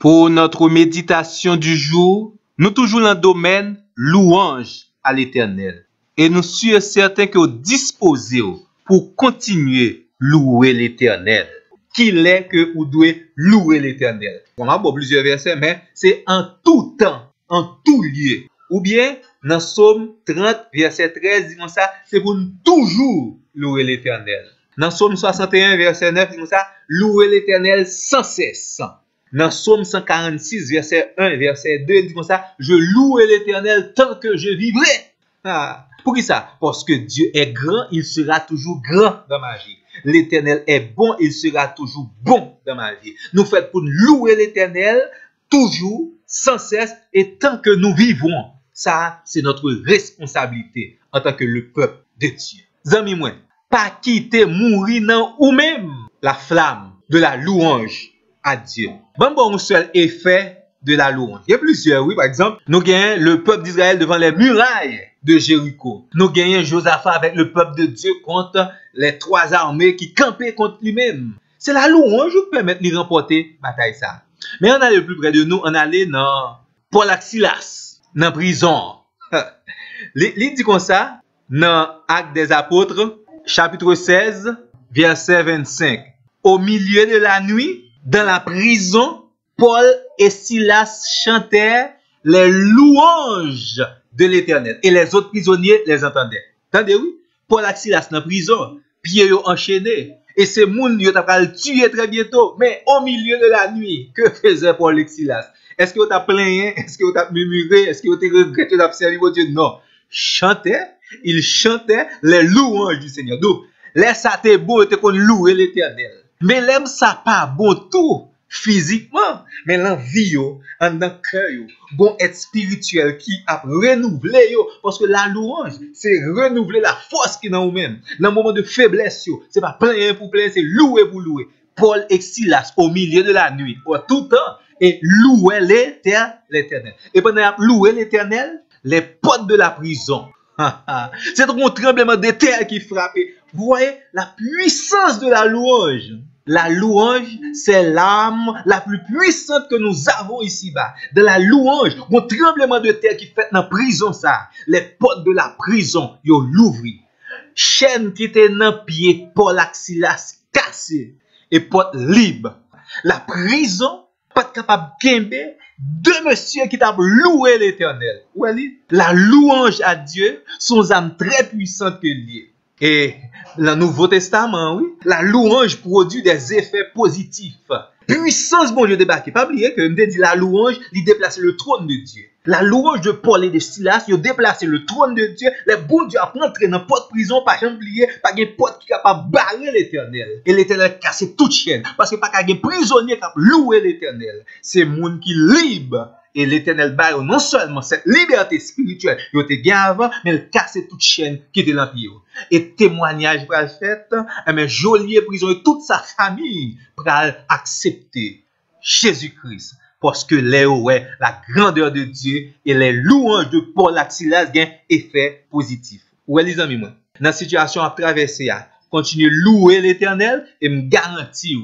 Pour notre méditation du jour, nous toujours dans le domaine louange à l'Éternel. Et nous sommes certains que vous disposez pour continuer louer l'Éternel. Qu'il est que vous devez louer l'Éternel. On a plusieurs versets, mais c'est en tout temps, en tout lieu. Ou bien, dans Psaume 30, verset 13, dit comme ça, c'est pour nous toujours louer l'Éternel. Dans Psaume 61, verset 9, dit comme ça, louer l'Éternel sans cesse. Dans Psaume 146, verset 1, verset 2, dit comme ça, je louerai l'Éternel tant que je vivrai. Pour qui ça? Parce que Dieu est grand, il sera toujours grand dans ma vie. L'Éternel est bon, il sera toujours bon dans ma vie. Nous faisons pour louer l'Éternel toujours, sans cesse, et tant que nous vivons. Ça, c'est notre responsabilité en tant que le peuple de Dieu. Zami moi, pas quitter mourir dans ou même la flamme de la louange à Dieu. Bon, seul effet de la louange. Il y a plusieurs, oui. Par exemple, nous gagnons le peuple d'Israël devant les murailles de Jéricho. Nous gagnons Josaphat avec le peuple de Dieu contre les trois armées qui campaient contre lui-même. C'est la louange qui permet de remporter la bataille ça. Mais on allait plus près de nous, on allait dans Paul et Silas, dans la prison. Il dit comme ça, dans Actes des Apôtres, chapitre 16, verset 25. Au milieu de la nuit, dans la prison, Paul et Silas chantèrent les louanges de l'Éternel. Et les autres prisonniers les entendaient. Entendez, oui? Paul et Silas dans la prison, pieds enchaînés. Et ces moun yo t'a le tuer très bientôt. Mais au milieu de la nuit, que faisait Paul et Silas? Est-ce que vous avez plaint? Est-ce que vous avez murmuré? Est-ce que vous avez regretté d'observer votre Dieu? Non. Ils chantaient les louanges du Seigneur. Donc, laisse ça te beau, te qu'on louer l'Éternel. Mais l'aime ça pas bon tout physiquement, mais l'envie en dans cœur bon être spirituel qui a renouvelé parce que la louange c'est renouveler la force qui dans vous-même. Dans le moment de faiblesse c'est pas plaindre pour plaindre, c'est louer pour louer. Paul et Silas au milieu de la nuit, tout temps et louer l'Éternel. Et pendant louer l'Éternel, les portes de la prison c'est un tremblement de terre qui frappait. Vous voyez la puissance de la louange. La louange, c'est l'âme la plus puissante que nous avons ici-bas. De la louange, un tremblement de terre qui fait dans la prison ça. Les portes de la prison, yo l'ouvri. Chaîne qui était dans pied, Paul et Silas cassé et porte libre. La prison, pas capable de kembe, deux messieurs qui t'a loué l'Éternel. La louange à Dieu, son âme très puissante que liée. Et le Nouveau Testament, oui, la louange produit des effets positifs. Puissance, bon Dieu, débarqué. Pas oublier que me dit la louange, il déplace le trône de Dieu. La louange de Paul et de Silas, il déplace le trône de Dieu. Les bons Dieu a rentré dans porte prison, pas jamais oublier, pas une porte qui est capable de barrer l'Éternel. Et l'Éternel casse toute chaîne. Parce que pas qu'un prisonnier qui a loué l'Éternel. C'est monde qui libre. Et l'Éternel baille non seulement cette liberté spirituelle, il était bien avant, mais il casse toute chaîne qui était dans le pied. Et témoignage pour le fait, mais Joliet prison et toute sa famille pour accepter Jésus-Christ. Parce que la grandeur de Dieu et les louanges de Paul et Silas ont un effet positif. Ouais, les amis, moi, dans la situation à traverser, continuez à louer l'Éternel et me garantir,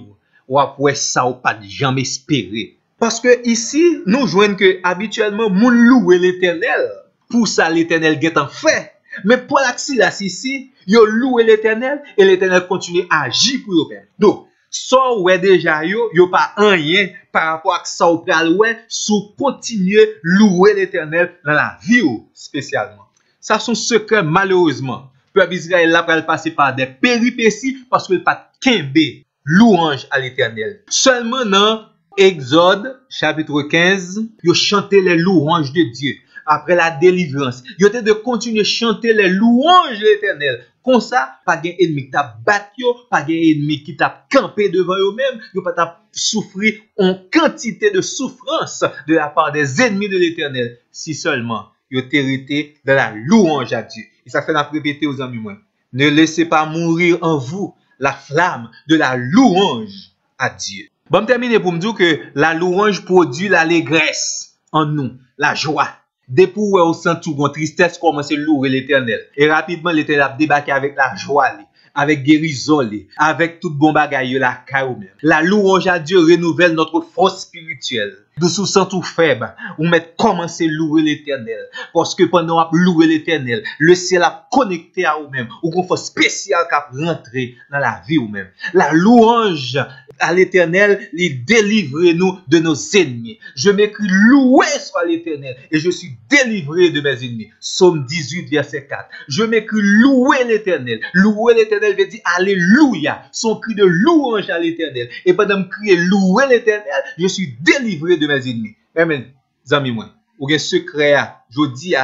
ou après ça, ou pas jamais espérer. Parce que ici, nous joignons que habituellement, nous louons l'Éternel. Pour ça, l'Éternel est en fait. Mais pour la Silas ici, ils louent l'Éternel et l'Éternel continue à agir pour eux. Donc, ça ouais déjà, yo pas rien par rapport à ça ou pral ouais, sous continuer louer l'Éternel dans la vie spécialement. Ça sont secrets malheureusement. Le peuple Israël là pral passer par des péripéties parce qu'il pas kembe louange à l'Éternel. Seulement dans Exode, chapitre 15, ils chantaient les louanges de Dieu. Après la délivrance, ils étaient de continuer à chanter les louanges de l'Éternel. Comme ça, pas d'ennemi qui t'a battu, pas d'ennemi qui t'a campé devant eux-mêmes, ils pas t'a souffrir en quantité de souffrance de la part des ennemis de l'Éternel. Si seulement, ils étaient restés dans la louange à Dieu. Et ça fait la répéter aux amis moi. Ne laissez pas mourir en vous la flamme de la louange à Dieu. Bon, terminer pour me dire que la louange produit l'allégresse en nous, la joie. Dès pour où on sent tout, une tristesse, commence à louer l'Éternel. Et rapidement, l'Éternel a débarqué avec la joie, avec guérison, avec tout bon bagaille, la caille même. La louange à Dieu renouvelle notre force spirituelle. De sous sens tout faible, ou mettre commencer louer l'éternel. Parce que pendant qu'on louer l'éternel, le ciel a connecté à vous-même, ou qu'on fait spécial qui a rentré dans la vie ou-même. La louange à l'éternel, il délivre nous de nos ennemis. Je m'écris loué soit l'éternel, et je suis délivré de mes ennemis. Psaume 18, verset 4. Je m'écris louer l'éternel. Louer l'éternel veut dire alléluia. Son cri de louange à l'éternel. Et pendant que je crie louer l'éternel, je suis délivré de mes ennemis. Mes amis, moi, ou un secret, je dis,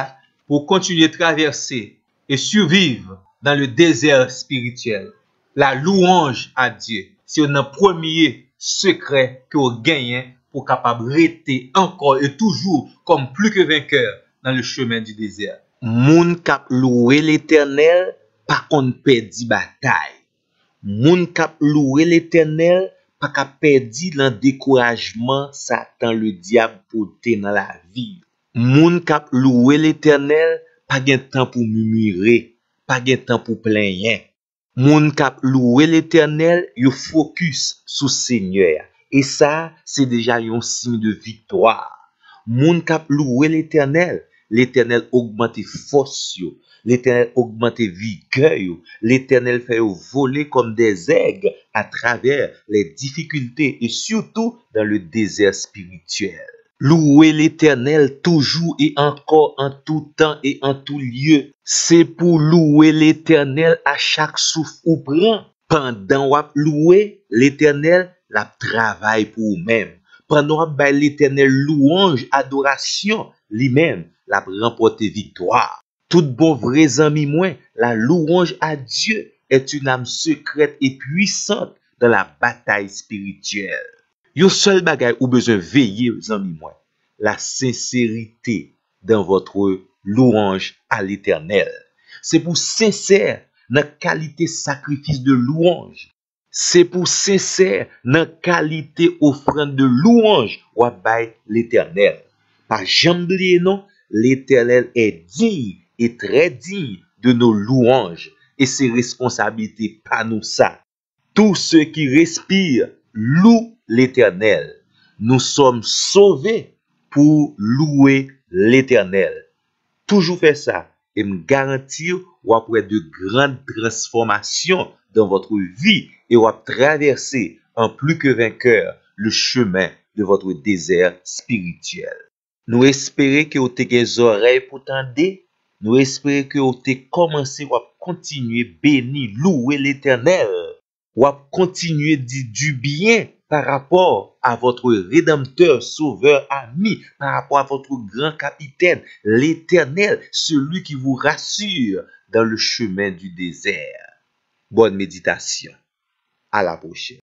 pour continuer à traverser et survivre dans le désert spirituel. La louange à Dieu, c'est un premier secret que vous gagnez pour capable rester encore et toujours comme plus que vainqueur dans le chemin du désert. Moun kap louer l'éternel, pas qu'on perdit bataille. Moun kap louer l'éternel, pas qu'à perdre dans découragement Satan le diable porté dans la vie. Moun kap louer l'éternel, pas gen temps pour murmurer, pas gen temps pour plaindre. Moun kap louer l'éternel, yo focus sur Seigneur. Et ça, c'est déjà un signe de victoire. Moun kap louer l'éternel, l'éternel augmente force yo. L'éternel augmente vigueur. L'éternel fait voler comme des aigles à travers les difficultés et surtout dans le désert spirituel. Louer l'éternel toujours et encore en tout temps et en tout lieu. C'est pour louer l'éternel à chaque souffle ou prend. Pendant qu'on louer l'éternel, la travail pour vous-même. Pendant qu'on l'éternel louange, adoration, lui-même, la remporte victoire. Tout bon vrai ami moi, la louange à Dieu est une âme secrète et puissante dans la bataille spirituelle. Yon seul bagay ou besoin veiller, ami moi, la sincérité dans votre louange à l'Éternel. C'est pour sincère dans qualité sacrifice de louange. C'est pour sincère dans qualité offrande de louange ou bay l'Éternel. Pas jamais non, l'Éternel est digne et très digne de nos louanges et ses responsabilités pas nous ça. Tous ceux qui respirent louent l'Éternel. Nous sommes sauvés pour louer l'Éternel. Toujours faire ça et me garantir ou après de grandes transformations dans votre vie et ou traverser en plus que vainqueur le chemin de votre désert spirituel. Nous espérons que vous avez des oreilles pour tendre. Nous espérons que vous avez commencé à continuer bénir, louer l'Éternel. Ou à continuer à dire du bien par rapport à votre Rédempteur, Sauveur, ami, par rapport à votre grand capitaine, l'Éternel, celui qui vous rassure dans le chemin du désert. Bonne méditation. À la prochaine.